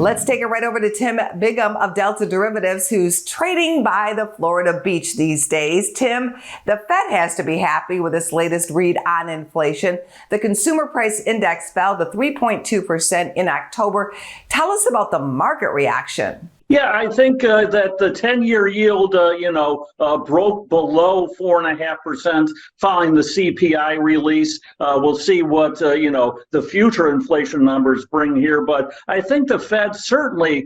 Let's take it right over to Tim Biggam of Delta Derivatives, who's trading by the Florida beach these days. Tim, the Fed has to be happy with its latest read on inflation. The consumer price index fell to 3.2% in October. Tell us about the market reaction. Yeah, I think that the 10-year yield, broke below 4.5% following the CPI release. We'll see what, the future inflation numbers bring here. But I think the Fed certainly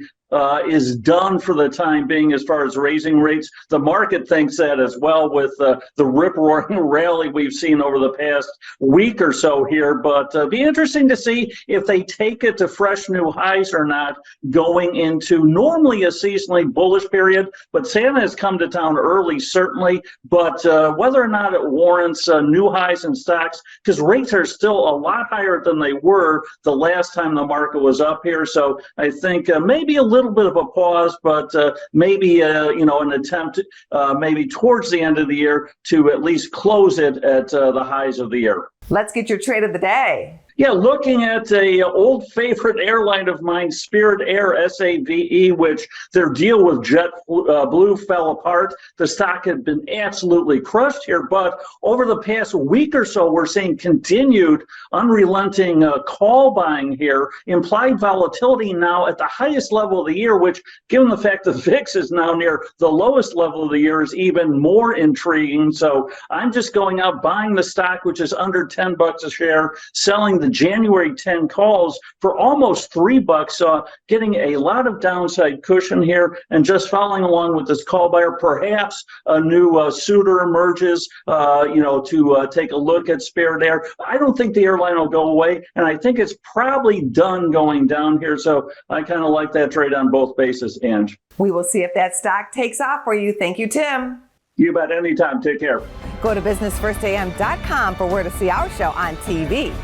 is done for the time being as far as raising rates. The market thinks that as well with the rip-roaring rally we've seen over the past week or so here. But be interesting to see if they take it to fresh new highs or not going into normally a seasonally bullish period. But Santa has come to town early, certainly. But whether or not it warrants new highs in stocks, because rates are still a lot higher than they were the last time the market was up here. So I think maybe a little bit of a pause, but maybe an attempt maybe towards the end of the year to at least close it at the highs of the year. Let's get your trade of the day. Yeah, looking at a old favorite airline of mine, Spirit Air, SAVE, which their deal with JetBlue fell apart. The stock had been absolutely crushed here, but over the past week or so, we're seeing continued unrelenting call buying here. Implied volatility now at the highest level of the year, which, given the fact the VIX is now near the lowest level of the year, is even more intriguing. So I'm just going out buying the stock, which is under $10 a share, selling the January 10 calls for almost $3, getting a lot of downside cushion here, and just following along with this call buyer. Perhaps a new suitor emerges, to take a look at Spirit Air. I don't think the airline will go away, and I think it's probably done going down here. So I kind of like that trade on both bases, Ange. We will see if that stock takes off for you. Thank you, Tim. You bet. Anytime. Take care. Go to businessfirstam.com for where to see our show on TV.